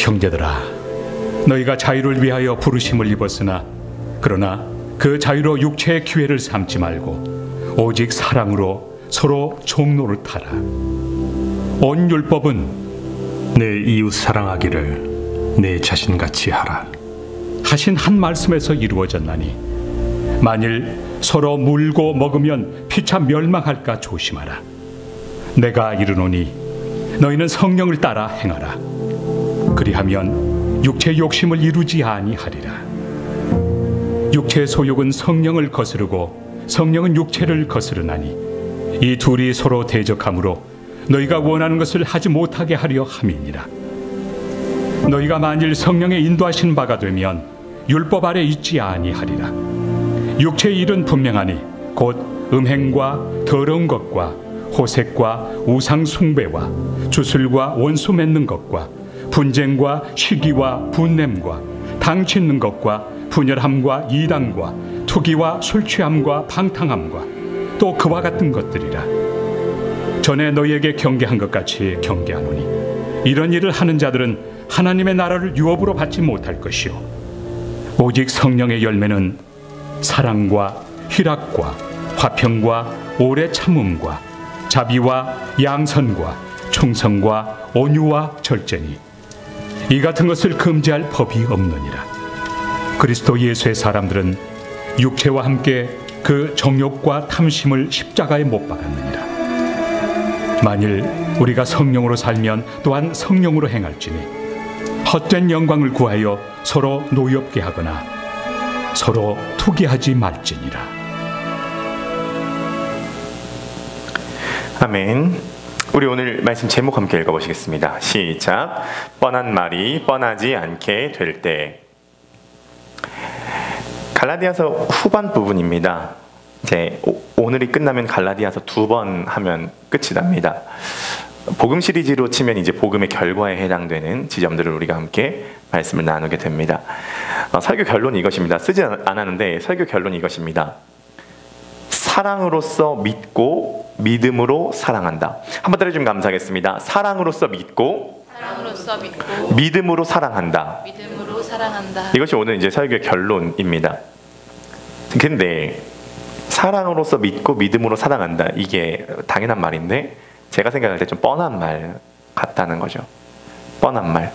형제들아, 너희가 자유를 위하여 부르심을 입었으나 그러나 그 자유로 육체의 기회를 삼지 말고 오직 사랑으로 서로 종로를 타라. 온 율법은 내 이웃 사랑하기를 내 자신같이 하라 하신 한 말씀에서 이루어졌나니 만일 서로 물고 먹으면 피차 멸망할까 조심하라. 내가 이르노니 너희는 성령을 따라 행하라. 그리하면 육체의 욕심을 이루지 아니하리라. 육체의 소욕은 성령을 거스르고 성령은 육체를 거스르나니 이 둘이 서로 대적하므로 너희가 원하는 것을 하지 못하게 하려 함이니라. 너희가 만일 성령의 인도하신 바가 되면 율법 아래 있지 아니하리라. 육체의 일은 분명하니 곧 음행과 더러운 것과 호색과 우상 숭배와 주술과 원수 맺는 것과 분쟁과 시기와 분냄과 당 짓는 것과 분열함과 이단과 투기와 술 취함과 방탕함과 또 그와 같은 것들이라. 전에 너희에게 경계한 것 같이 경계하노니 이런 일을 하는 자들은 하나님의 나라를 유업으로 받지 못할 것이요 오직 성령의 열매는 사랑과 희락과 화평과 오래 참음과 자비와 양선과 충성과 온유와 절제니 이 같은 것을 금지할 법이 없느니라. 그리스도 예수의 사람들은 육체와 함께 그 정욕과 탐심을 십자가에 못 박았느니라. 만일 우리가 성령으로 살면 또한 성령으로 행할지니 헛된 영광을 구하여 서로 노엽게 하거나 서로 투기하지 말지니라. 아멘. 우리 오늘 말씀 제목 함께 읽어보시겠습니다. 시작. 뻔한 말이 뻔하지 않게 될 때. 갈라디아서 후반 부분입니다. 이제 오늘이 끝나면 갈라디아서 2번 하면 끝이 납니다. 복음 시리즈로 치면 이제 복음의 결과에 해당되는 지점들을 우리가 함께 말씀을 나누게 됩니다. 설교 결론이 이것입니다. 쓰지 않았는데 설교 결론이 이것입니다. 사랑으로서 믿고 믿음으로 사랑한다. 한번 따라해주면 감사하겠습니다. 사랑으로서 믿고 믿음으로 사랑한다. 이것이 오늘 이제 설교의 결론입니다. 근데 사랑으로서 믿고 믿음으로 사랑한다, 이게 당연한 말인데 제가 생각할 때 좀 뻔한 말 같다는 거죠. 뻔한 말.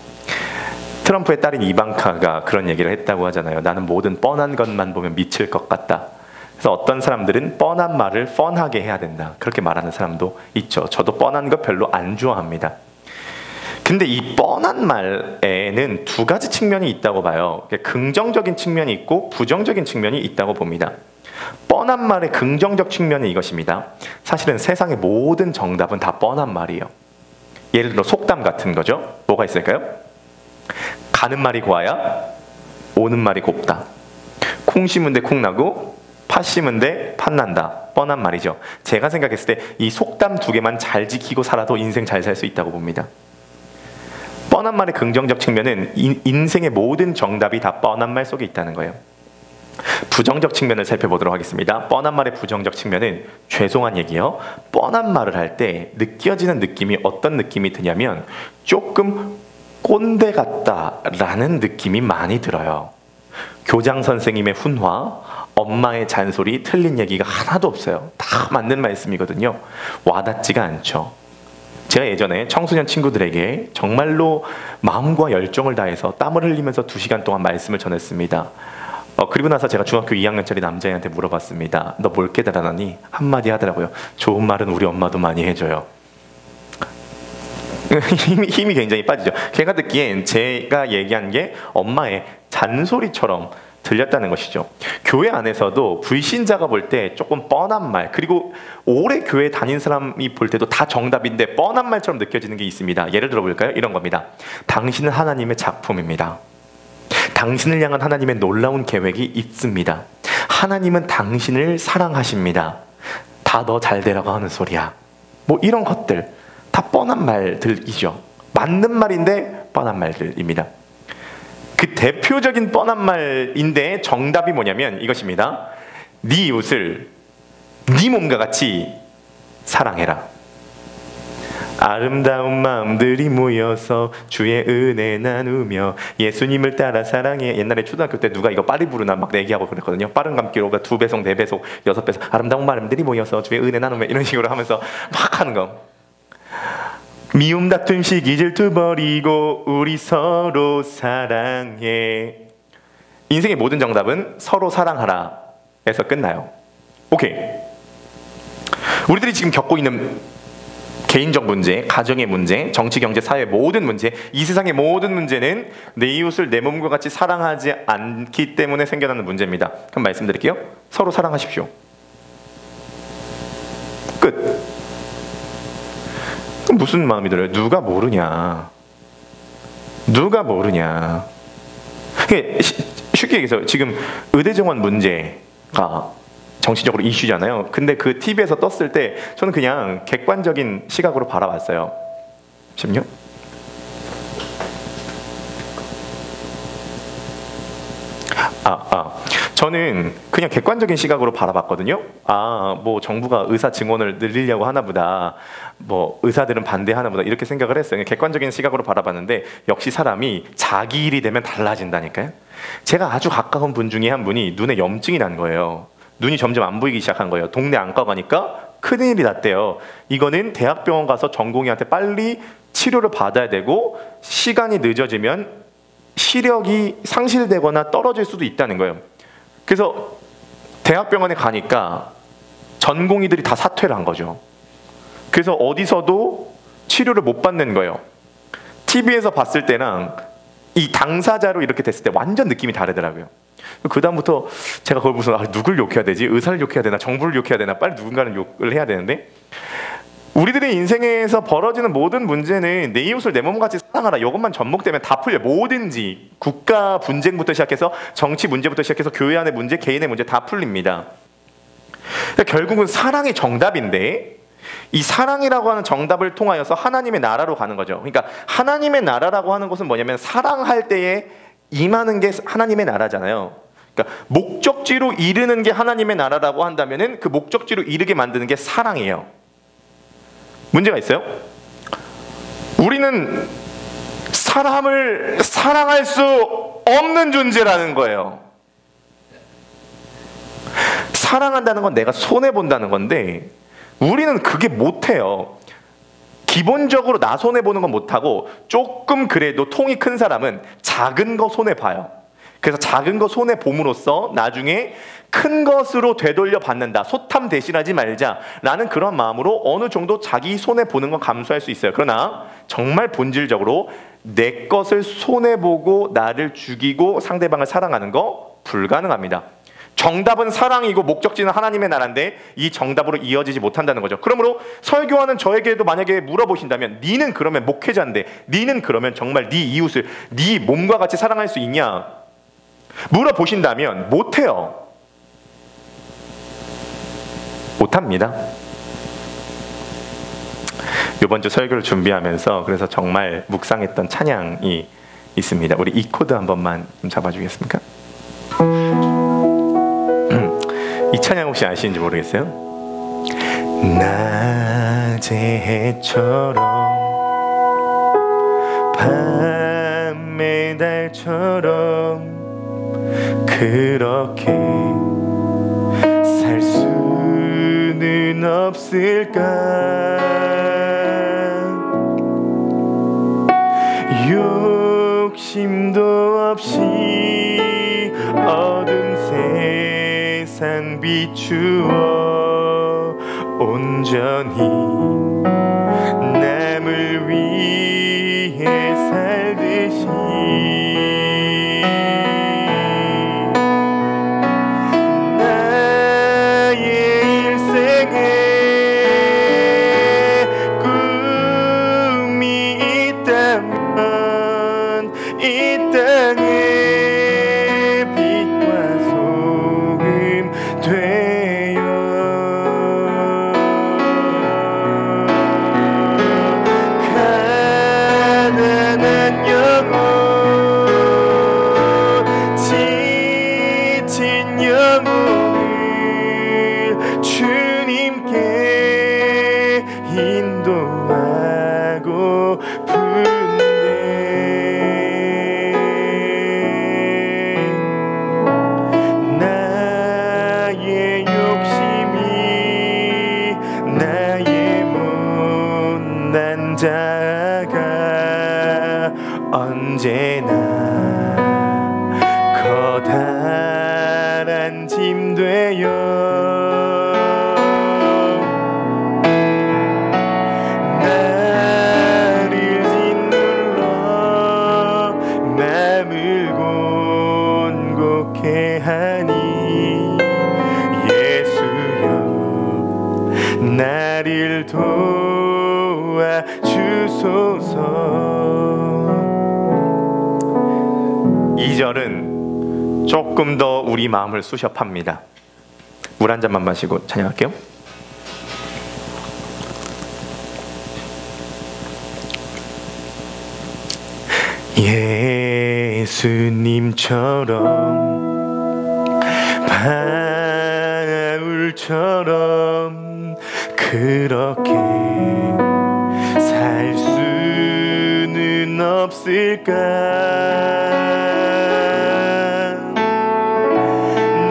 트럼프의 딸인 이방카가 그런 얘기를 했다고 하잖아요. 나는 모든 뻔한 것만 보면 미칠 것 같다. 그래서 어떤 사람들은 뻔한 말을 뻔하게 해야 된다, 그렇게 말하는 사람도 있죠. 저도 뻔한 거 별로 안 좋아합니다. 근데 이 뻔한 말에는 두 가지 측면이 있다고 봐요. 긍정적인 측면이 있고 부정적인 측면이 있다고 봅니다. 뻔한 말의 긍정적 측면은 이것입니다. 사실은 세상의 모든 정답은 다 뻔한 말이에요. 예를 들어 속담 같은 거죠. 뭐가 있을까요? 가는 말이 고와야 오는 말이 곱다. 콩 심은 데 콩 나고 팥 심은 데 팥 난다. 뻔한 말이죠. 제가 생각했을 때 이 속담 두 개만 잘 지키고 살아도 인생 잘 살 수 있다고 봅니다. 뻔한 말의 긍정적 측면은 인생의 모든 정답이 다 뻔한 말 속에 있다는 거예요. 부정적 측면을 살펴보도록 하겠습니다. 뻔한 말의 부정적 측면은, 죄송한 얘기요, 뻔한 말을 할 때 느껴지는 느낌이 어떤 느낌이 드냐면 조금 꼰대 같다라는 느낌이 많이 들어요. 교장 선생님의 훈화, 엄마의 잔소리, 틀린 얘기가 하나도 없어요. 다 맞는 말씀이거든요. 와닿지가 않죠. 제가 예전에 청소년 친구들에게 정말로 마음과 열정을 다해서 땀을 흘리면서 2시간 동안 말씀을 전했습니다. 그리고 나서 제가 중학교 2학년짜리 남자애한테 물어봤습니다. 너 뭘 깨달았니? 한마디 하더라고요. 좋은 말은 우리 엄마도 많이 해줘요. 힘이 굉장히 빠지죠. 걔가 듣기엔 제가 얘기한 게 엄마의 잔소리처럼 들렸다는 것이죠. 교회 안에서도 불신자가 볼 때 조금 뻔한 말, 그리고 오래 교회 다닌 사람이 볼 때도 다 정답인데 뻔한 말처럼 느껴지는 게 있습니다. 예를 들어 볼까요? 이런 겁니다. 당신은 하나님의 작품입니다. 당신을 향한 하나님의 놀라운 계획이 있습니다. 하나님은 당신을 사랑하십니다. 다 너 잘 되라고 하는 소리야. 뭐 이런 것들 다 뻔한 말들이죠. 맞는 말인데 뻔한 말들입니다. 그 대표적인 뻔한 말인데 정답이 뭐냐면 이것입니다. 네 이웃을 네 몸과 같이 사랑해라. 아름다운 마음들이 모여서 주의 은혜 나누며 예수님을 따라 사랑해. 옛날에 초등학교 때 누가 이거 빨리 부르나 막 내기하고 그랬거든요. 빠른 감기로 2배속, 4배속, 6배속 아름다운 마음들이 모여서 주의 은혜 나누며 이런 식으로 하면서 막 하는 거. 미움 다툼 시기 질투 버리고 우리 서로 사랑해. 인생의 모든 정답은 서로 사랑하라 에서 끝나요. 오케이. 우리들이 지금 겪고 있는 개인적 문제, 가정의 문제, 정치, 경제, 사회 모든 문제, 이 세상의 모든 문제는 내 이웃을 내 몸과 같이 사랑하지 않기 때문에 생겨나는 문제입니다. 그럼 말씀드릴게요. 서로 사랑하십시오. 끝. 그럼 무슨 마음이 들어요? 누가 모르냐. 누가 모르냐. 쉽게 얘기해서 지금 의대 정원 문제가 정치적으로 이슈잖아요. 근데 그 TV에서 떴을 때 저는 그냥 객관적인 시각으로 바라봤어요. 잠시만요. 저는 그냥 객관적인 시각으로 바라봤거든요. 뭐 정부가 의사 증원을 늘리려고 하나 보다. 뭐 의사들은 반대하나 보다. 이렇게 생각을 했어요. 객관적인 시각으로 바라봤는데 역시 사람이 자기 일이 되면 달라진다니까요. 제가 아주 가까운 분 중에 한 분이 눈에 염증이 난 거예요. 눈이 점점 안 보이기 시작한 거예요. 동네 안과 가니까 큰일이 났대요. 이거는 대학병원 가서 전공의한테 빨리 치료를 받아야 되고 시간이 늦어지면 시력이 상실되거나 떨어질 수도 있다는 거예요. 그래서 대학병원에 가니까 전공의들이 다 사퇴를 한 거죠. 그래서 어디서도 치료를 못 받는 거예요. TV에서 봤을 때랑 이 당사자로 이렇게 됐을 때 완전 느낌이 다르더라고요. 그 다음부터 제가 그걸 보면서 누굴 욕해야 되지? 의사를 욕해야 되나? 정부를 욕해야 되나? 빨리 누군가는 욕을 해야 되는데 우리들의 인생에서 벌어지는 모든 문제는 내 이웃을 내 몸같이 사랑하라 이것만 접목되면 다 풀려. 뭐든지 국가 분쟁부터 시작해서 정치 문제부터 시작해서 교회 안의 문제, 개인의 문제 다 풀립니다. 결국은 사랑이 정답인데 이 사랑이라고 하는 정답을 통하여서 하나님의 나라로 가는 거죠. 그러니까 하나님의 나라라고 하는 것은 뭐냐면 사랑할 때에 임하는 게 하나님의 나라잖아요. 그러니까 목적지로 이르는 게 하나님의 나라라고 한다면은 그 목적지로 이르게 만드는 게 사랑이에요. 문제가 있어요? 우리는 사람을 사랑할 수 없는 존재라는 거예요. 사랑한다는 건 내가 손해본다는 건데 우리는 그게 못해요. 기본적으로 나 손해보는 건 못하고 조금 그래도 통이 큰 사람은 작은 거 손해봐요. 그래서 작은 거 손해봄으로써 나중에 큰 것으로 되돌려 받는다. 소탐 대신하지 말자라는 그런 마음으로 어느 정도 자기 손해보는 건 감수할 수 있어요. 그러나 정말 본질적으로 내 것을 손해보고 나를 죽이고 상대방을 사랑하는 거 불가능합니다. 정답은 사랑이고 목적지는 하나님의 나라인데 이 정답으로 이어지지 못한다는 거죠. 그러므로 설교하는 저에게도 만약에 물어보신다면 니는 그러면 목회자인데 니는 그러면 정말 네 이웃을 네 몸과 같이 사랑할 수 있냐? 물어보신다면 못해요. 못합니다. 이번 주 설교를 준비하면서 그래서 정말 묵상했던 찬양이 있습니다. 우리 이 코드 한 번만 좀 잡아주겠습니까? 이 찬양 혹시 아시는지 모르겠어요? 낮의 해처럼 밤의 달처럼 그렇게 살 수는 없을까? 욕심도 없이 어두운 세상 비추어 온전히 남을 위해 살듯이 주님께 인도하 한 짐 되어 나를 짓눌러 맘을 곤곡해 하니 예수여 나를 도와주소서. 2절은 조금 더 우리 마음을 수협합니다. 물 한 잔만 마시고 찬양할게요. 예수님처럼 바울처럼 그렇게 살 수는 없을까?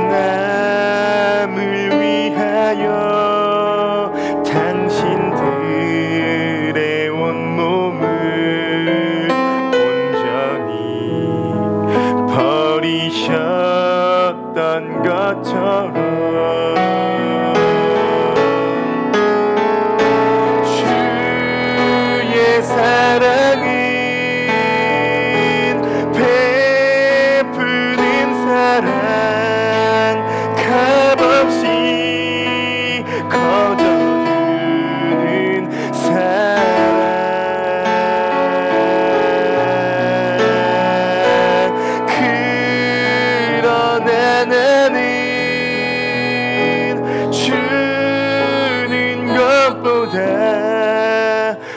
남을 위하여 당신들의 온몸을 온전히 버리셨던 것처럼 사랑은 베푸는 사랑 값없이 거저주는 사랑. 그러나 나는 주는 것보다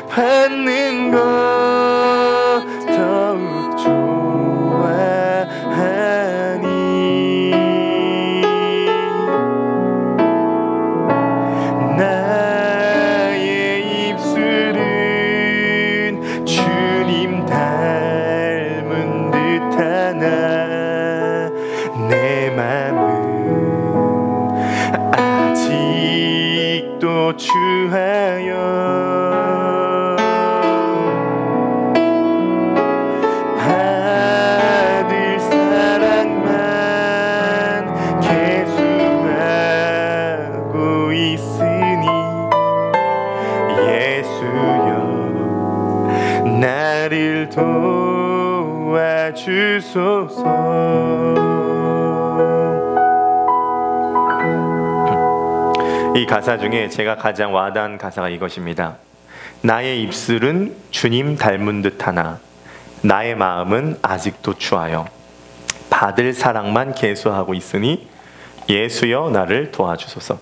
받는 것 더욱 좋아하니 나의 입술은 주님 닮은 듯하나 내 맘은 아직도 주하여 나를 도와주소서. 이 가사 중에 제가 가장 와닿은 가사가 이것입니다. 나의 입술은 주님 닮은 듯하나 나의 마음은 아직도 추하여 받을 사랑만 계수하고 있으니 예수여 나를 도와주소서.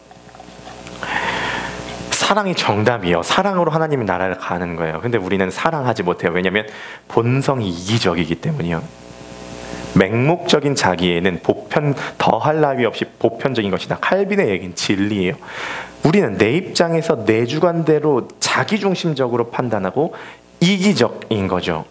사랑이 정답이요. 사랑으로 하나님의 나라를 가는 거예요. 근데 우리는 사랑하지 못해요. 왜냐하면 본성이 이기적이기 때문이요. 맹목적인 자기에는 더할 나위 없이 보편적인 것이다. 칼빈의 얘기는 진리예요. 우리는 내 입장에서 내 주관대로 자기중심적으로 판단하고 이기적인 거죠.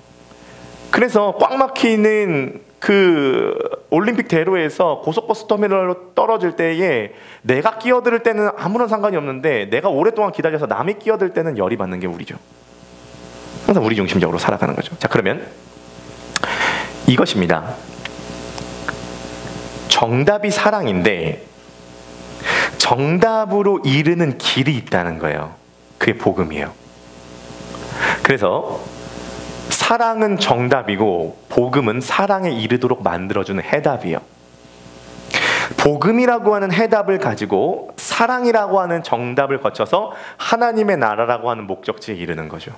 그래서 꽉 막히는 그 올림픽 대로에서 고속버스 터미널로 떨어질 때에 내가 끼어들 때는 아무런 상관이 없는데 내가 오랫동안 기다려서 남이 끼어들 때는 열이 받는 게 우리죠. 항상 우리 중심적으로 살아가는 거죠. 자, 그러면 이것입니다. 정답이 사랑인데 정답으로 이르는 길이 있다는 거예요. 그게 복음이에요. 그래서 사랑은 정답이고 복음은 사랑에 이르도록 만들어주는 해답이에요. 복음이라고 하는 해답을 가지고 사랑이라고 하는 정답을 거쳐서 하나님의 나라라고 하는 목적지에 이르는 거죠.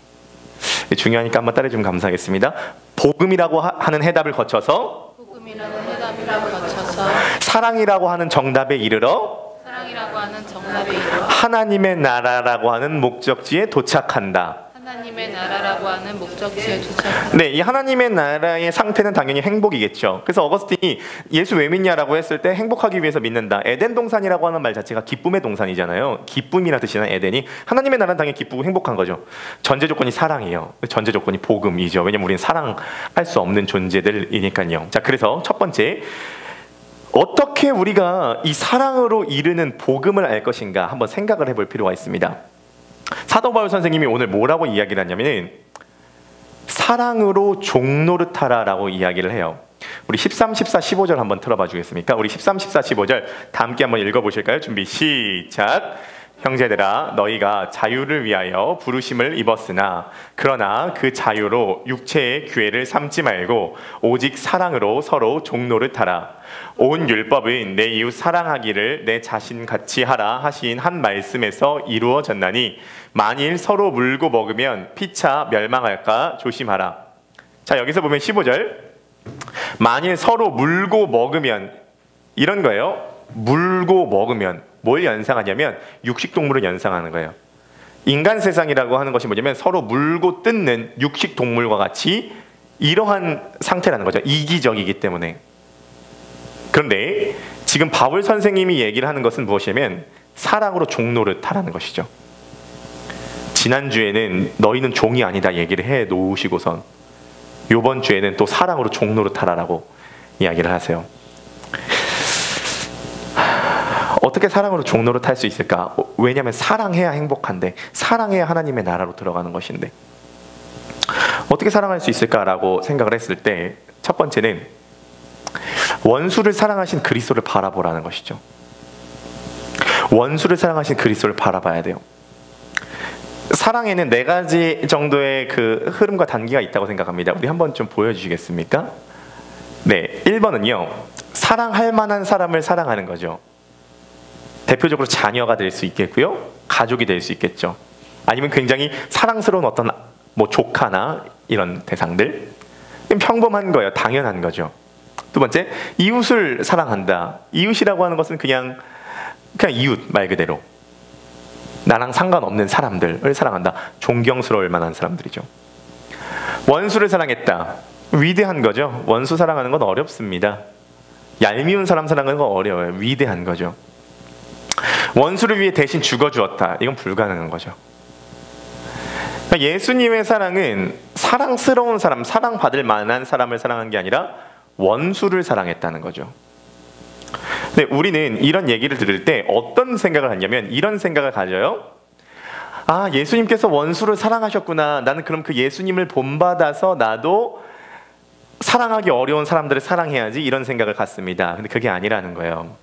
중요하니까 한번 따라해 주면 감사하겠습니다. 복음이라고 하는 해답을 거쳐서 사랑이라고 하는 정답에 이르러 하나님의 나라라고 하는 목적지에 도착한다. 하나님의 나라라고 하는 목적지에 도착합니다. 네, 이 하나님의 나라의 상태는 당연히 행복이겠죠. 그래서 어거스틴이 예수 왜 믿냐라고 했을 때 행복하기 위해서 믿는다. 에덴 동산이라고 하는 말 자체가 기쁨의 동산이잖아요. 기쁨이라 뜻이나 에덴이. 하나님의 나라는 당연히 기쁘고 행복한 거죠. 전제 조건이 사랑이에요. 전제 조건이 복음이죠. 왜냐면 우리는 사랑할 수 없는 존재들이니까요. 자, 그래서 첫 번째, 어떻게 우리가 이 사랑으로 이르는 복음을 알 것인가 한번 생각을 해볼 필요가 있습니다. 사도 바울 선생님이 오늘 뭐라고 이야기를 하냐면 사랑으로 종노릇하라라고 이야기를 해요. 우리 13, 14, 15절 한번 틀어봐 주겠습니까? 우리 13, 14, 15절 다 함께 한번 읽어보실까요? 준비 시작! 형제들아 너희가 자유를 위하여 부르심을 입었으나 그러나 그 자유로 육체의 규례를 삼지 말고 오직 사랑으로 서로 종노릇하라. 온 율법은 내 이웃 사랑하기를 내 자신같이 하라 하신 한 말씀에서 이루어졌나니 만일 서로 물고 먹으면 피차 멸망할까 조심하라. 자, 여기서 보면 15절 만일 서로 물고 먹으면 이런 거예요. 물고 먹으면 뭘 연상하냐면 육식동물을 연상하는 거예요. 인간 세상이라고 하는 것이 뭐냐면 서로 물고 뜯는 육식동물과 같이 이러한 상태라는 거죠. 이기적이기 때문에. 그런데 지금 바울 선생님이 얘기를 하는 것은 무엇이냐면 사랑으로 종노릇하라는 것이죠. 지난주에는 너희는 종이 아니다 얘기를 해 놓으시고선 이번 주에는 또 사랑으로 종노릇하라라고 이야기를 하세요. 어떻게 사랑으로 종노릇할 수 있을까? 왜냐하면 사랑해야 행복한데, 사랑해야 하나님의 나라로 들어가는 것인데 어떻게 사랑할 수 있을까라고 생각을 했을 때 첫 번째는 원수를 사랑하신 그리스도를 바라보라는 것이죠. 원수를 사랑하신 그리스도를 바라봐야 돼요. 사랑에는 4가지 정도의 그 흐름과 단계가 있다고 생각합니다. 우리 한번 좀 보여주시겠습니까? 네, 1번은요 사랑할 만한 사람을 사랑하는 거죠. 대표적으로 자녀가 될 수 있겠고요, 가족이 될 수 있겠죠. 아니면 굉장히 사랑스러운 어떤 뭐 조카나 이런 대상들, 평범한 거예요. 당연한 거죠. 두 번째, 이웃을 사랑한다. 이웃이라고 하는 것은 그냥 이웃 말 그대로 나랑 상관없는 사람들을 사랑한다. 존경스러울 만한 사람들이죠. 원수를 사랑했다. 위대한 거죠. 원수 사랑하는 건 어렵습니다. 얄미운 사람 사랑하는 건 어려워요. 위대한 거죠. 원수를 위해 대신 죽어주었다. 이건 불가능한 거죠. 예수님의 사랑은 사랑스러운 사람, 사랑받을 만한 사람을 사랑한 게 아니라 원수를 사랑했다는 거죠. 근데 우리는 이런 얘기를 들을 때 어떤 생각을 하냐면 이런 생각을 가져요. 아, 예수님께서 원수를 사랑하셨구나. 나는 그럼 그 예수님을 본받아서 나도 사랑하기 어려운 사람들을 사랑해야지, 이런 생각을 갖습니다. 근데 그게 아니라는 거예요.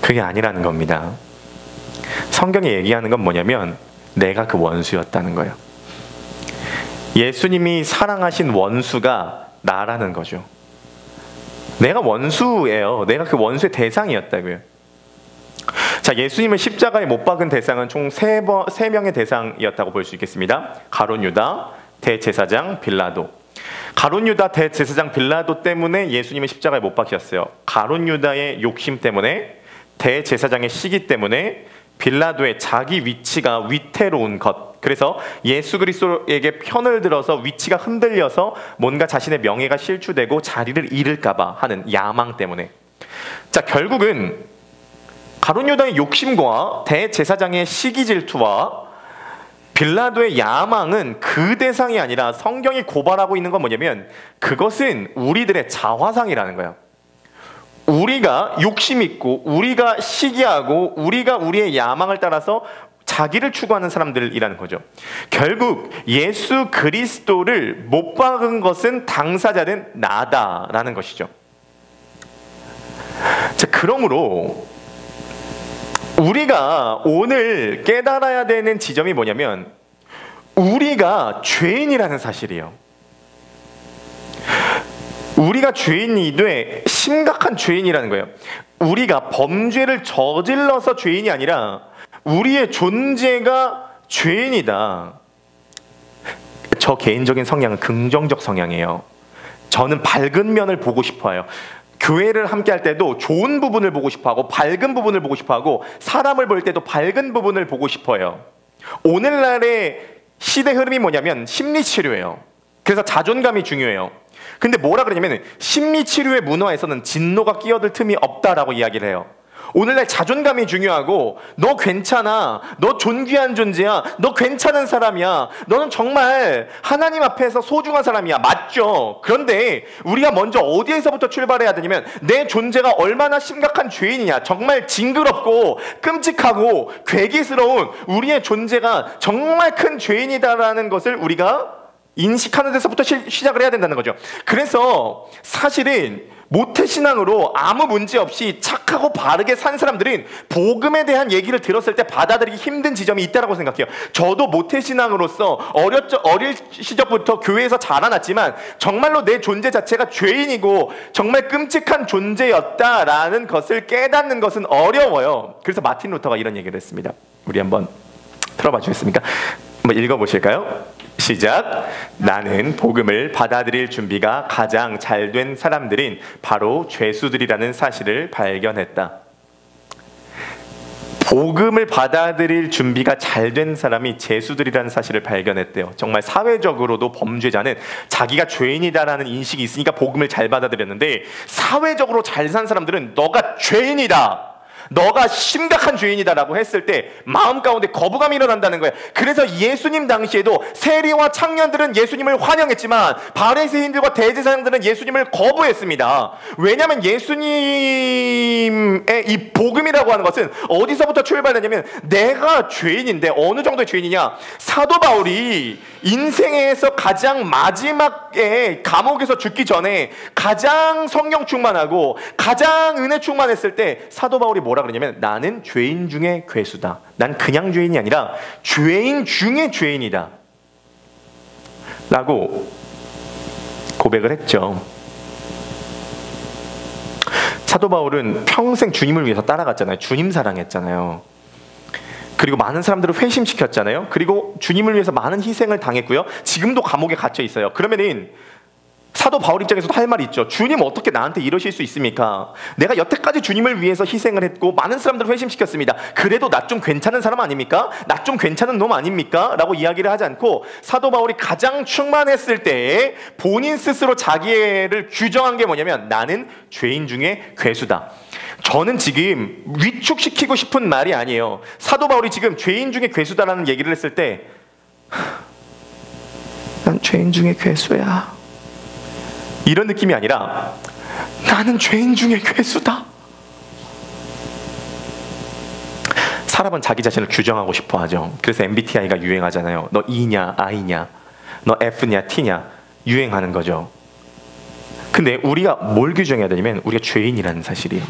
그게 아니라는 겁니다. 성경이 얘기하는 건 뭐냐면 내가 그 원수였다는 거예요. 예수님이 사랑하신 원수가 나라는 거죠. 내가 원수예요. 내가 그 원수의 대상이었다고요. 자, 예수님을 십자가에 못 박은 대상은 총 3명의 대상이었다고 볼 수 있겠습니다. 가룟 유다, 대제사장 빌라도. 가룟 유다 대제사장 빌라도 때문에 예수님은 십자가에 못 박혔어요. 가룟 유다의 욕심 때문에, 대제사장의 시기 때문에, 빌라도의 자기 위치가 위태로운 것, 그래서 예수 그리스도에게 편을 들어서 위치가 흔들려서 뭔가 자신의 명예가 실추되고 자리를 잃을까봐 하는 야망 때문에. 자, 결국은 가룟 유다의 욕심과 대제사장의 시기 질투와 빌라도의 야망은 그 대상이 아니라 성경이 고발하고 있는 건 뭐냐면 그것은 우리들의 자화상이라는 거예요. 우리가 욕심 있고 우리가 시기하고 우리가 우리의 야망을 따라서 자기를 추구하는 사람들이라는 거죠. 결국 예수 그리스도를 못 박은 것은 당사자는 나다라는 것이죠. 자, 그러므로 우리가 오늘 깨달아야 되는 지점이 뭐냐면 우리가 죄인이라는 사실이에요. 우리가 죄인이 돼 심각한 죄인이라는 거예요. 우리가 범죄를 저질러서 죄인이 아니라 우리의 존재가 죄인이다. 저 개인적인 성향은 긍정적 성향이에요. 저는 밝은 면을 보고 싶어요. 교회를 함께 할 때도 좋은 부분을 보고 싶어하고 밝은 부분을 보고 싶어하고 사람을 볼 때도 밝은 부분을 보고 싶어요. 오늘날의 시대 흐름이 뭐냐면 심리치료예요. 그래서 자존감이 중요해요. 근데 뭐라 그러냐면 심리치료의 문화에서는 진노가 끼어들 틈이 없다라고 이야기를 해요. 오늘날 자존감이 중요하고 너 괜찮아, 너 존귀한 존재야, 너 괜찮은 사람이야, 너는 정말 하나님 앞에서 소중한 사람이야. 맞죠? 그런데 우리가 먼저 어디에서부터 출발해야 되냐면 내 존재가 얼마나 심각한 죄인이냐, 정말 징그럽고 끔찍하고 괴기스러운 우리의 존재가 정말 큰 죄인이다라는 것을 우리가 인식하는 데서부터 시작을 해야 된다는 거죠. 그래서 사실은 모태신앙으로 아무 문제 없이 착하고 바르게 산 사람들은 복음에 대한 얘기를 들었을 때 받아들이기 힘든 지점이 있다고 생각해요. 저도 모태신앙으로서 어릴 시절부터 교회에서 자라났지만 정말로 내 존재 자체가 죄인이고 정말 끔찍한 존재였다라는 것을 깨닫는 것은 어려워요. 그래서 마틴 루터가 이런 얘기를 했습니다. 우리 한번 들어봐 주겠습니까? 한번 읽어보실까요? 시작. 나는 복음을 받아들일 준비가 가장 잘된 사람들인 바로 죄수들이라는 사실을 발견했다. 복음을 받아들일 준비가 잘된 사람이 죄수들이라는 사실을 발견했대요. 정말 사회적으로도 범죄자는 자기가 죄인이다라는 인식이 있으니까 복음을 잘 받아들였는데, 사회적으로 잘 산 사람들은 너가 죄인이다, 너가 심각한 죄인이다라고 했을 때 마음 가운데 거부감이 일어난다는 거예요. 그래서 예수님 당시에도 세리와 창년들은 예수님을 환영했지만 바리새인들과 대제사장들은 예수님을 거부했습니다. 왜냐하면 예수님의 이 복음이라고 하는 것은 어디서부터 출발되냐면, 내가 죄인인데 어느 정도의 죄인이냐, 사도 바울이 인생에서 가장 마지막에 감옥에서 죽기 전에 가장 성령 충만하고 가장 은혜 충만했을 때 사도 바울이 뭐라 그러냐면, 나는 죄인 중에 괴수다. 난 그냥 죄인이 아니라 죄인 중에 죄인이다 라고 고백을 했죠. 사도 바울은 평생 주님을 위해서 따라갔잖아요. 주님 사랑했잖아요. 그리고 많은 사람들을 회심시켰잖아요. 그리고 주님을 위해서 많은 희생을 당했고요. 지금도 감옥에 갇혀 있어요. 그러면은 사도 바울 입장에서도 할 말이 있죠. 주님 어떻게 나한테 이러실 수 있습니까? 내가 여태까지 주님을 위해서 희생을 했고 많은 사람들을 회심시켰습니다. 그래도 나 좀 괜찮은 사람 아닙니까? 나 좀 괜찮은 놈 아닙니까? 라고 이야기를 하지 않고, 사도 바울이 가장 충만했을 때에 본인 스스로 자기를 규정한 게 뭐냐면, 나는 죄인 중에 괴수다. 저는 지금 위축시키고 싶은 말이 아니에요. 사도 바울이 지금 죄인 중에 괴수다라는 얘기를 했을 때, 난 죄인 중에 괴수야, 이런 느낌이 아니라, 나는 죄인 중에 괴수다. 사람은 자기 자신을 규정하고 싶어 하죠. 그래서 MBTI가 유행하잖아요. 너 E냐 I냐, 너 F냐 T냐 유행하는 거죠. 근데 우리가 뭘 규정해야 되냐면, 우리가 죄인이라는 사실이에요.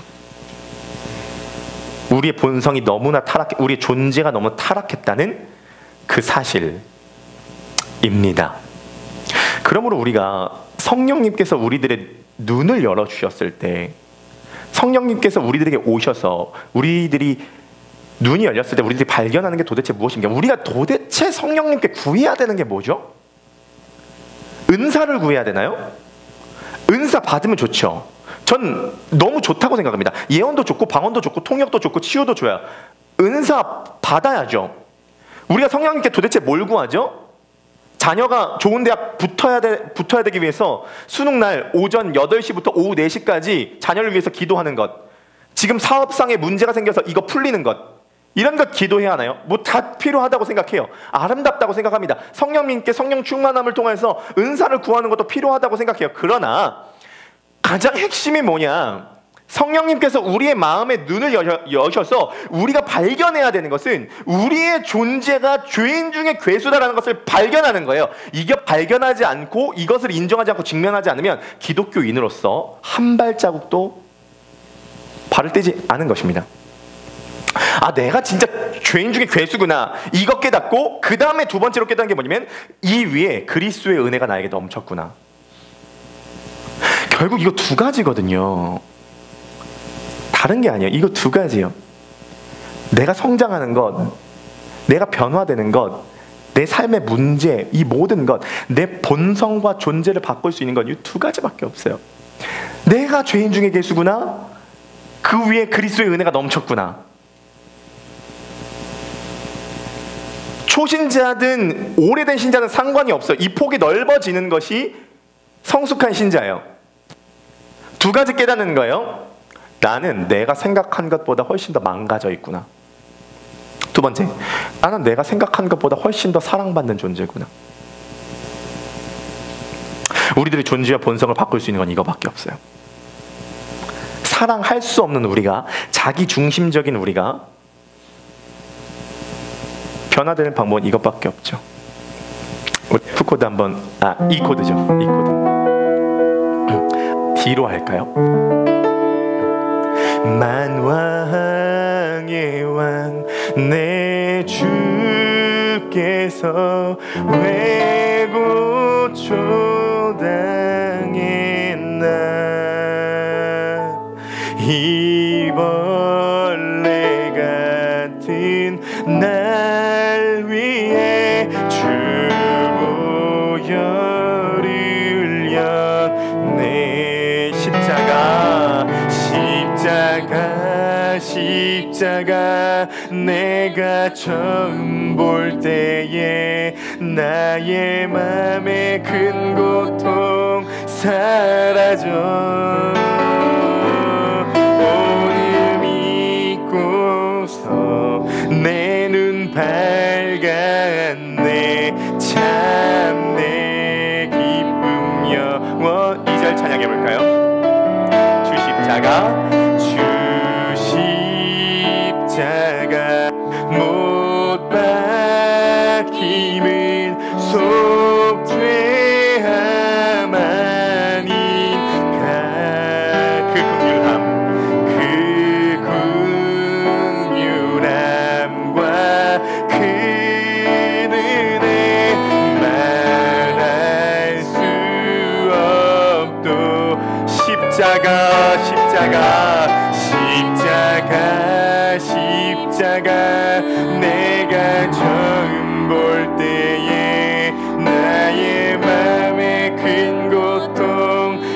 우리의 본성이 너무나 우리의 존재가 너무 타락했다는 그 사실입니다. 그러므로 우리가 성령님께서 우리들의 눈을 열어주셨을 때, 성령님께서 우리들에게 오셔서 우리들이 눈이 열렸을 때 우리들이 발견하는 게 도대체 무엇인가? 우리가 도대체 성령님께 구해야 되는 게 뭐죠? 은사를 구해야 되나요? 은사 받으면 좋죠. 전 너무 좋다고 생각합니다. 예언도 좋고 방언도 좋고 통역도 좋고 치유도 좋아요. 은사 받아야죠. 우리가 성령님께 도대체 뭘 구하죠? 자녀가 좋은 대학 붙어야 되기 위해서 수능날 오전 8시부터 오후 4시까지 자녀를 위해서 기도하는 것, 지금 사업상에 문제가 생겨서 이거 풀리는 것, 이런 것 기도해야 하나요? 뭐 다 필요하다고 생각해요. 아름답다고 생각합니다. 성령님께 성령 충만함을 통해서 은사를 구하는 것도 필요하다고 생각해요. 그러나 가장 핵심이 뭐냐? 성령님께서 우리의 마음의 눈을 여셔서 우리가 발견해야 되는 것은 우리의 존재가 죄인 중에 괴수다라는 것을 발견하는 거예요. 이게 발견하지 않고 이것을 인정하지 않고 직면하지 않으면 기독교인으로서 한 발자국도 발을 떼지 않은 것입니다. 아, 내가 진짜 죄인 중에 괴수구나, 이거 깨닫고 그 다음에 두 번째로 깨닫는 게 뭐냐면, 이 위에 그리스도의 은혜가 나에게 넘쳤구나. 결국 이거 두 가지거든요. 다른 게 아니에요. 이거 두 가지요. 내가 성장하는 것, 내가 변화되는 것, 내 삶의 문제, 이 모든 것, 내 본성과 존재를 바꿀 수 있는 건 이 두 가지밖에 없어요. 내가 죄인 중에 괴수구나, 그 위에 그리스도의 은혜가 넘쳤구나. 초신자든 오래된 신자든 상관이 없어요. 이 폭이 넓어지는 것이 성숙한 신자예요. 두 가지 깨닫는 거예요. 나는 내가 생각한 것보다 훨씬 더 망가져 있구나. 두 번째, 나는 내가 생각한 것보다 훨씬 더 사랑받는 존재구나. 우리들의 존재와 본성을 바꿀 수 있는 건 이거밖에 없어요. 사랑할 수 없는 우리가, 자기 중심적인 우리가 변화되는 방법은 이것밖에 없죠. F 코드 한번, E 코드죠. E 코드. D로 할까요? 만왕의 왕 내 주께서 왜 고초당했나 이 벌레 같은 날 위해 주보혈을 흘렸네. 십자가 내가 처음 볼 때에 나의 맘의 큰 고통 사라져 오늘 믿고서 내 눈 밝았네 참 내 기쁨 영원 2절 찬양해볼까요? 주 십자가 못 박힘은 속죄함 아닌가 그 긍휼함과 그 은혜 말할 수 없도 십자가 내가 처음 볼 때에 나의 맘의 큰 고통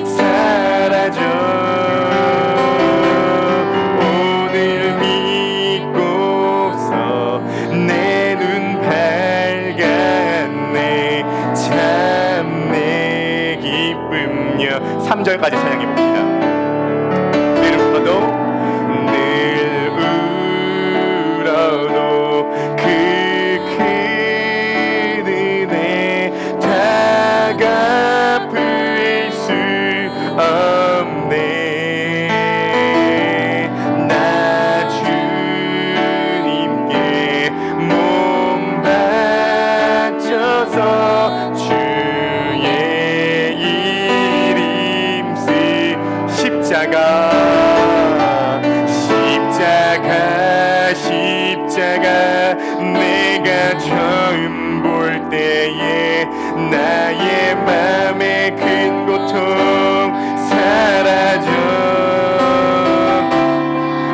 사라져 오늘 믿고서 내 눈 밝았네 참 내 기쁨여 3절까지 찬양해 봅시다. 내일부터도 그 큰 은혜 다 갚을 수 없네 나 주님께 몸 바쳐서 주의 이름 쓰 십자가 내가 처음 볼 때에 나의 맘의 큰 고통 사라져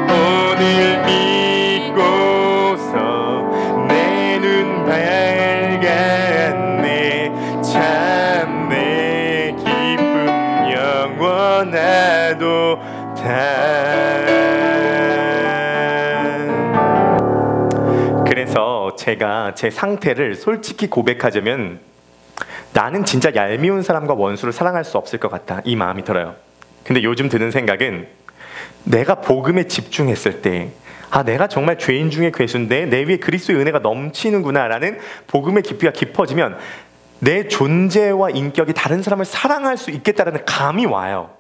오늘 믿고서 내 눈 밝았네 참 내 기쁨 영원하도 그래서 제가 제 상태를 솔직히 고백하자면 나는 진짜 얄미운 사람과 원수를 사랑할 수 없을 것 같다 이 마음이 들어요. 근데 요즘 드는 생각은 내가 복음에 집중했을 때 내가 정말 죄인 중에 괴수인데 내 위에 그리스도의 은혜가 넘치는구나 라는 복음의 깊이가 깊어지면 내 존재와 인격이 다른 사람을 사랑할 수 있겠다라는 감이 와요.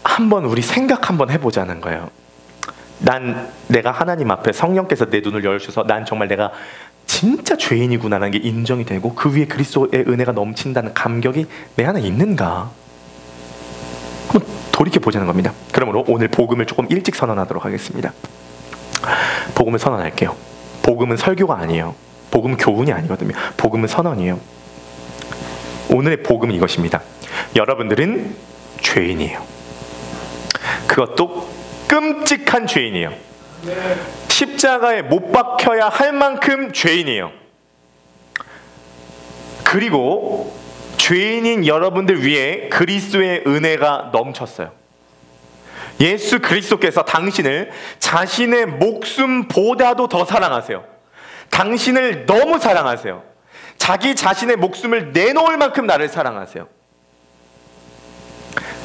한번 우리 생각 한번 해보자는 거예요. 내가 하나님 앞에 성령께서 내 눈을 열어주셔서 난 정말 내가 진짜 죄인이구나라는 게 인정이 되고 그 위에 그리스도의 은혜가 넘친다는 감격이 내 안에 있는가? 한번 돌이켜보자는 겁니다. 그러므로 오늘 복음을 조금 일찍 선언하도록 하겠습니다. 복음을 선언할게요. 복음은 설교가 아니에요. 복음은 교훈이 아니거든요. 복음은 선언이에요. 오늘의 복음은 이것입니다. 여러분들은 죄인이에요. 그것도 끔찍한 죄인이에요. 십자가에 못 박혀야 할 만큼 죄인이에요. 그리고 죄인인 여러분들 위해 그리스도의 은혜가 넘쳤어요. 예수 그리스도께서 당신을 자신의 목숨보다도 더 사랑하세요. 당신을 너무 사랑하세요. 자기 자신의 목숨을 내놓을 만큼 나를 사랑하세요.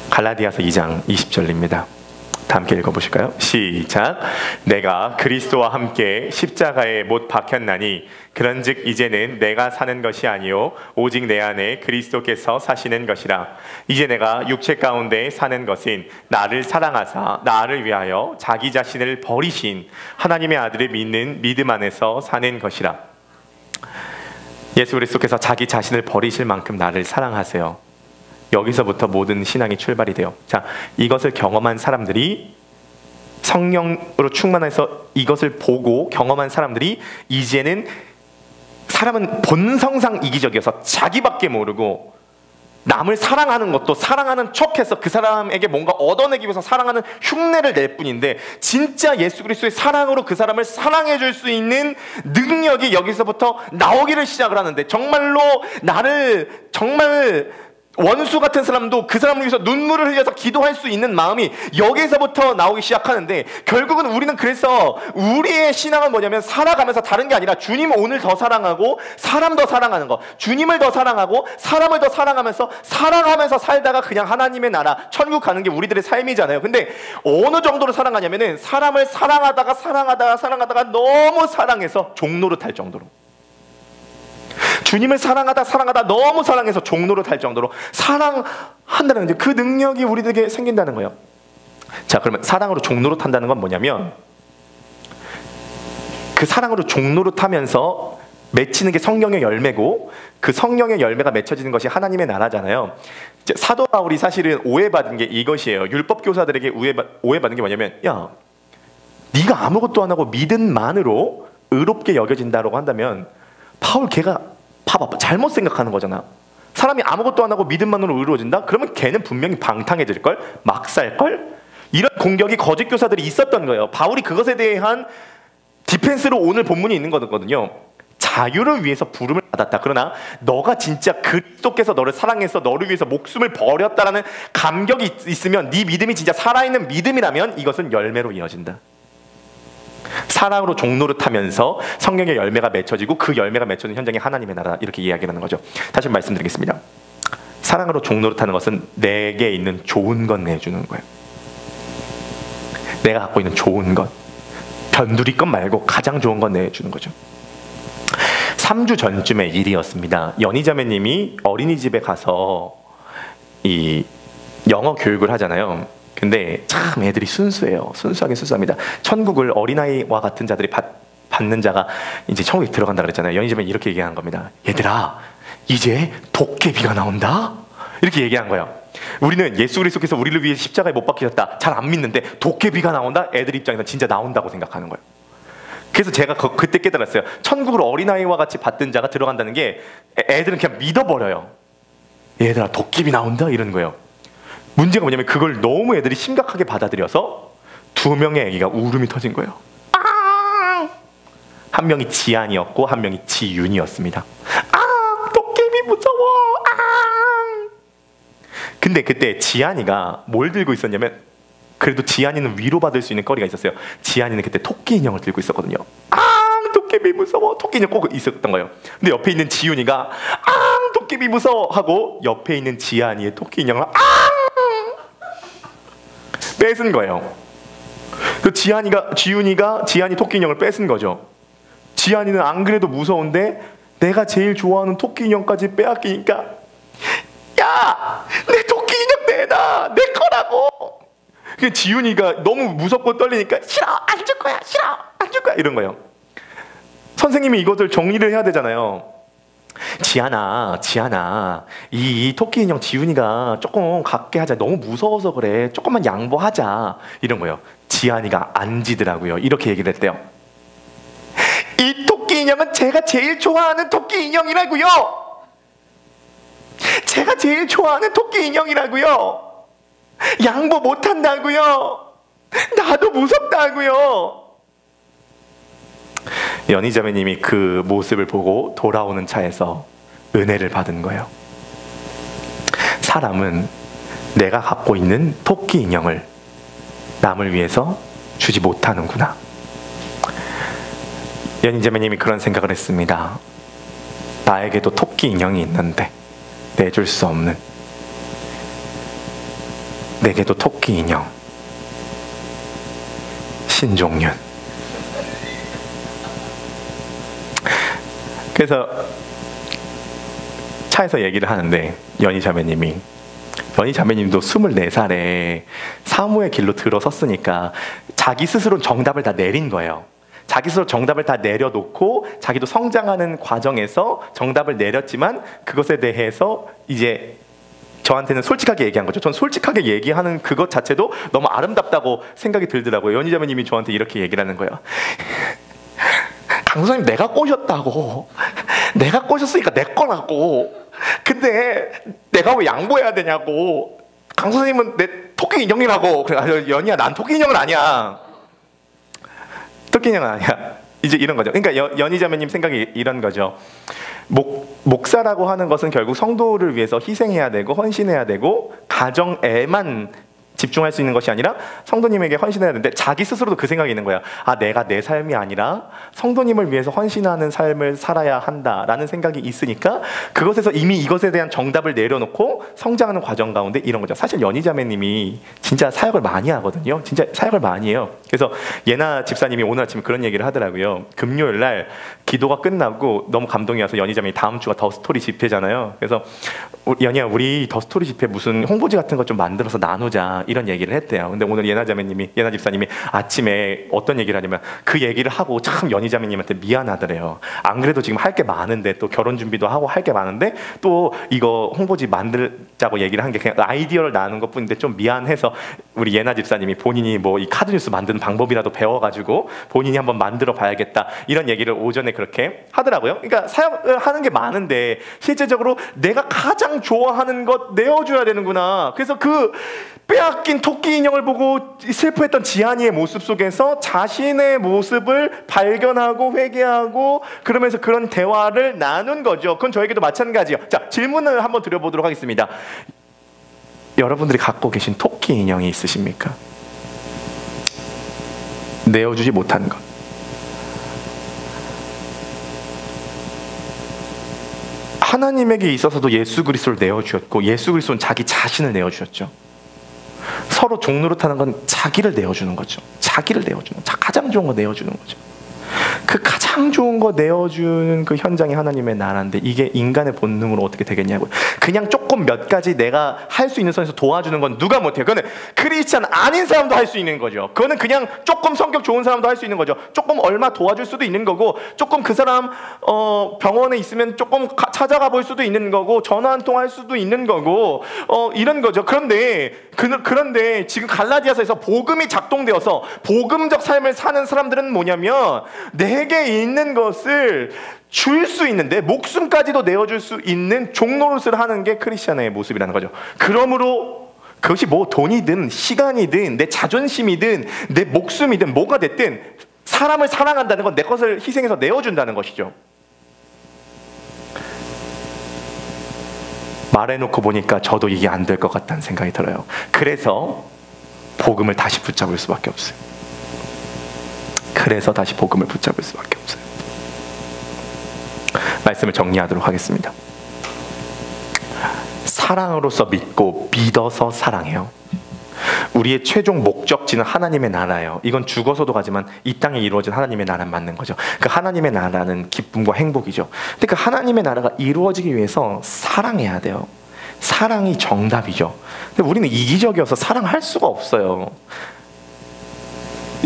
갈라디아서 2장 20절입니다. 다 함께 읽어보실까요? 시작. 내가 그리스도와 함께 십자가에 못 박혔나니 그런즉 이제는 내가 사는 것이 아니요 오직 내 안에 그리스도께서 사시는 것이라. 이제 내가 육체 가운데 사는 것은 나를 사랑하사 나를 위하여 자기 자신을 버리신 하나님의 아들을 믿는 믿음 안에서 사는 것이라. 예수 그리스도께서 자기 자신을 버리실 만큼 나를 사랑하세요. 여기서부터 모든 신앙이 출발이 돼요. 자, 이것을 경험한 사람들이, 성령으로 충만해서 이것을 보고 경험한 사람들이, 이제는 사람은 본성상 이기적이어서 자기밖에 모르고 남을 사랑하는 것도 사랑하는 척해서 그 사람에게 뭔가 얻어내기 위해서 사랑하는 흉내를 낼 뿐인데, 진짜 예수 그리스도의 사랑으로 그 사람을 사랑해 줄 수 있는 능력이 여기서부터 나오기를 시작을 하는데, 정말로 나를 정말 원수 같은 사람도 그 사람을 위해서 눈물을 흘려서 기도할 수 있는 마음이 여기서부터 나오기 시작하는데, 결국은 우리는 그래서 우리의 신앙은 뭐냐면 살아가면서 다른 게 아니라 주님을 오늘 더 사랑하고 사람 더 사랑하는 거, 주님을 더 사랑하고 사람을 더 사랑하면서 살다가 그냥 하나님의 나라 천국 가는 게 우리들의 삶이잖아요. 근데 어느 정도로 사랑하냐면은 사람을 사랑하다가 너무 사랑해서 종로를 탈 정도로, 주님을 사랑하다 너무 사랑해서 종로를 탈 정도로 사랑한다는 그 능력이 우리들에게 생긴다는 거예요. 자, 그러면 사랑으로 종로를 탄다는 건 뭐냐면, 그 사랑으로 종로를 타면서 맺히는 게 성령의 열매고, 그 성령의 열매가 맺혀지는 것이 하나님의 나라잖아요. 사도 바울이 사실은 오해받은 게 이것이에요. 율법 교사들에게 오해받은 게 뭐냐면, 야, 네가 아무것도 안 하고 믿음만으로 의롭게 여겨진다라고 한다면, 바울 걔가 봐봐, 잘못 생각하는 거잖아. 사람이 아무것도 안 하고 믿음만으로 의로워진다? 그러면 걔는 분명히 방탕해질걸? 막 살걸? 이런 공격이 거짓 교사들이 있었던 거예요. 바울이 그것에 대한 디펜스로 오늘 본문이 있는 거거든요. 자유를 위해서 부름을 받았다. 그러나 너가 진짜 그리스도께서 너를 사랑해서 너를 위해서 목숨을 버렸다라는 감격이 있으면, 네 믿음이 진짜 살아있는 믿음이라면 이것은 열매로 이어진다. 사랑으로 종로를 타면서 성령의 열매가 맺혀지고, 그 열매가 맺혀지는 현장이 하나님의 나라, 이렇게 이야기하는 거죠. 다시 말씀드리겠습니다. 사랑으로 종로를 타는 것은 내게 있는 좋은 것 내주는 거예요. 내가 갖고 있는 좋은 것, 변두리 것 말고 가장 좋은 것 내주는 거죠. 3주 전쯤의 일이었습니다. 연희자매님이 어린이집에 가서 이 영어 교육을 하잖아요. 근데 참 애들이 순수해요. 순수합니다. 천국을 어린아이와 같은 자들이 받는 자가 이제 천국에 들어간다 그랬잖아요. 연희자매는 이렇게 얘기한 겁니다. 얘들아, 이제 도깨비가 나온다? 이렇게 얘기한 거예요. 우리는 예수 그리스도께서 우리를 위해 십자가에 못 박히셨다, 잘 안 믿는데 도깨비가 나온다? 애들 입장에서 진짜 나온다고 생각하는 거예요. 그래서 제가 그때 깨달았어요. 천국을 어린아이와 같이 받던 자가 들어간다는 게, 애들은 그냥 믿어버려요. 얘들아, 도깨비 나온다? 이러는 거예요. 문제가 뭐냐면 그걸 너무 애들이 심각하게 받아들여서 2명의 아기가 울음이 터진 거예요. 한 명이 지안이었고 한 명이 지윤이었습니다. 도깨비 무서워. 근데 그때 지안이가 뭘 들고 있었냐면, 그래도 지안이는 위로받을 수 있는 거리가 있었어요. 지안이는 그때 토끼 인형을 들고 있었거든요. 도깨비 무서워. 토끼 인형 꼭 있었던 거예요. 근데 옆에 있는 지윤이가 도깨비 무서워 하고, 옆에 있는 지안이의 토끼 인형을 뺏은 거예요. 그 지안이 토끼 인형을 뺏은 거죠. 지안이는 안 그래도 무서운데 내가 제일 좋아하는 토끼 인형까지 빼앗기니까, 야, 내 토끼 인형 내놔, 내 거라고. 그 지윤이가 너무 무섭고 떨리니까, 싫어, 안 줄 거야, 싫어, 안 줄 거야, 이런 거예요. 선생님이 이것을 정리를 해야 되잖아요. 지안아, 이 토끼 인형 지윤이가 조금 갖게 하자. 너무 무서워서 그래. 조금만 양보하자. 이런 거예요. 지안이가 안 지더라고요. 이렇게 얘기를 했대요. 이 토끼 인형은 제가 제일 좋아하는 토끼 인형이라고요. 제가 제일 좋아하는 토끼 인형이라고요. 양보 못한다고요. 나도 무섭다고요. 연희자매님이 그 모습을 보고 돌아오는 차에서 은혜를 받은 거예요. 사람은 내가 갖고 있는 토끼 인형을 남을 위해서 주지 못하는구나. 연희자매님이 그런 생각을 했습니다. 나에게도 토끼 인형이 있는데 내줄 수 없는, 내게도 토끼 인형 신종윤. 그래서 차에서 얘기를 하는데, 연희자매님도 24살에 사모의 길로 들어섰으니까 자기 스스로 정답을 다 내린 거예요. 자기 스스로 정답을 다 내려놓고 자기도 성장하는 과정에서 정답을 내렸지만 그것에 대해서 이제 저한테는 솔직하게 얘기한 거죠. 전 솔직하게 얘기하는 그것 자체도 너무 아름답다고 생각이 들더라고요. 연희자매님이 저한테 이렇게 얘기를 하는 거예요. 강사님, 내가 꼬셨다고. 내가 꼬셨으니까 내 거라고. 근데 내가 왜 양보해야 되냐고. 강사님은 내 토끼 인형이라고. 그래, 연희야, 난 토끼 인형은 아니야. 토끼 인형은 아니야. 이제 이런 거죠. 그러니까 연희자매님 생각이 이런 거죠. 목사라고 하는 것은 결국 성도를 위해서 희생해야 되고 헌신해야 되고 가정에만 집중할 수 있는 것이 아니라 성도님에게 헌신해야 되는데 자기 스스로도 그 생각이 있는 거야. 아, 내가 내 삶이 아니라 성도님을 위해서 헌신하는 삶을 살아야 한다라는 생각이 있으니까 그것에서 이미 이것에 대한 정답을 내려놓고 성장하는 과정 가운데 이런 거죠. 사실 연희자매님이 진짜 사역을 많이 하거든요. 진짜 사역을 많이 해요. 그래서 예나 집사님이 오늘 아침에 그런 얘기를 하더라고요. 금요일 날 기도가 끝나고 너무 감동이 와서 연희자매님 다음 주가 더 스토리 집회잖아요. 그래서 연희야, 우리 더 스토리 집회 무슨 홍보지 같은 거 좀 만들어서 나누자 이런 얘기를 했대요. 근데 오늘 예나 집사님이 아침에 어떤 얘기를 하냐면 그 얘기를 하고 참 연희자매님한테 미안하더래요. 안 그래도 지금 할 게 많은데 또 결혼 준비도 하고 할 게 많은데 또 이거 홍보지 만들자고 얘기를 한 게 그냥 아이디어를 나눈 것뿐인데 좀 미안해서 우리 예나 집사님이 본인이 뭐 이 카드 뉴스 만드는 방법이라도 배워가지고 본인이 한번 만들어 봐야겠다 이런 얘기를 오전에 그렇게 하더라고요. 그러니까 사역을 하는 게 많은데 실제적으로 내가 가장 좋아하는 것 내어줘야 되는구나. 그래서 그 빼앗긴 토끼 인형을 보고 슬퍼했던 지한이의 모습 속에서 자신의 모습을 발견하고 회개하고 그러면서 그런 대화를 나눈 거죠. 그건 저에게도 마찬가지예요. 자, 질문을 한번 드려보도록 하겠습니다. 여러분들이 갖고 계신 토끼 인형이 있으십니까? 내어주지 못한 것. 하나님에게 있어서도 예수 그리스도를 내어주었고 예수 그리스도는 자기 자신을 내어주셨죠. 서로 종노릇하는 건 자기를 내어주는 거죠. 자기를 내어주는 거. 가장 좋은 거 내어주는 거죠. 그 가장 좋은 거 내어주는 그 현장이 하나님의 나라인데 이게 인간의 본능으로 어떻게 되겠냐고요. 그냥 조금 몇 가지 내가 할 수 있는 선에서 도와주는 건 누가 못해요. 그거는 크리스찬 아닌 사람도 할 수 있는 거죠. 그거는 그냥 조금 성격 좋은 사람도 할 수 있는 거죠. 조금 얼마 도와줄 수도 있는 거고 조금 그 사람 병원에 있으면 조금 찾아가 볼 수도 있는 거고 전화 한 통 할 수도 있는 거고 이런 거죠. 그런데 지금 갈라디아서에서 복음이 작동되어서 복음적 삶을 사는 사람들은 뭐냐면 내게 있는 것을 줄 수 있는데 목숨까지도 내어줄 수 있는 종노릇을 하는 게 크리스찬의 모습이라는 거죠. 그러므로 그것이 뭐 돈이든 시간이든 내 자존심이든 내 목숨이든 뭐가 됐든 사람을 사랑한다는 건 내 것을 희생해서 내어준다는 것이죠. 말해놓고 보니까 저도 이게 안 될 것 같다는 생각이 들어요. 그래서 복음을 다시 붙잡을 수밖에 없어요. 그래서 다시 복음을 붙잡을 수밖에 없어요. 말씀을 정리하도록 하겠습니다. 사랑으로서 믿고 믿어서 사랑해요. 우리의 최종 목적지는 하나님의 나라예요. 이건 죽어서도 가지만 이 땅에 이루어진 하나님의 나라는 맞는 거죠. 그 하나님의 나라는 기쁨과 행복이죠. 근데 그 하나님의 나라가 이루어지기 위해서 사랑해야 돼요. 사랑이 정답이죠. 근데 우리는 이기적이어서 사랑할 수가 없어요.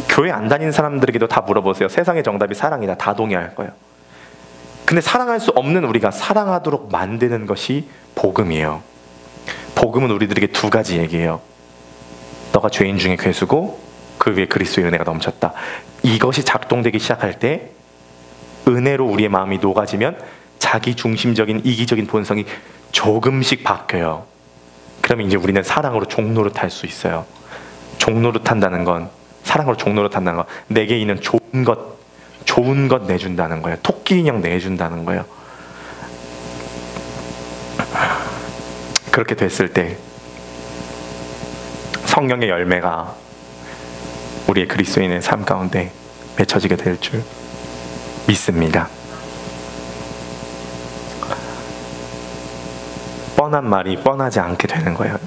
교회 안 다니는 사람들에게도 다 물어보세요. 세상의 정답이 사랑이다. 다 동의할 거예요. 근데 사랑할 수 없는 우리가 사랑하도록 만드는 것이 복음이에요. 복음은 우리들에게 두 가지 얘기예요. 너가 죄인 중에 괴수고 그 위에 그리스도의 은혜가 넘쳤다. 이것이 작동되기 시작할 때 은혜로 우리의 마음이 녹아지면 자기 중심적인 이기적인 본성이 조금씩 바뀌어요. 그러면 이제 우리는 사랑으로 종노릇할 수 있어요. 종노릇한다는 건 사랑으로 종노릇한다는 건 내게 있는 좋은 것 내준다는 거예요. 토끼 인형 내준다는 거예요. 그렇게 됐을 때 성령의 열매가 우리의 그리스도인의 삶 가운데 맺혀지게 될 줄 믿습니다. 뻔한 말이 뻔하지 않게 되는 거예요.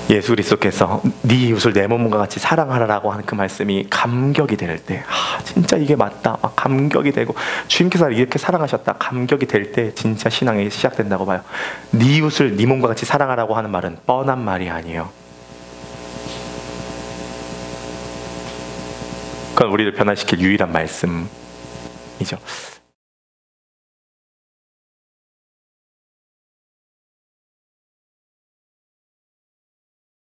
예수 그리스도께서 네 이웃을 내 몸과 같이 사랑하라라고 하는 그 말씀이 감격이 될 때, 진짜 이게 맞다, 감격이 되고 주님께서 이렇게 사랑하셨다, 감격이 될 때 진짜 신앙이 시작된다고 봐요. 네 이웃을 네 몸과 같이 사랑하라고 하는 말은 뻔한 말이 아니에요. 그건 우리를 변화시킬 유일한 말씀이죠.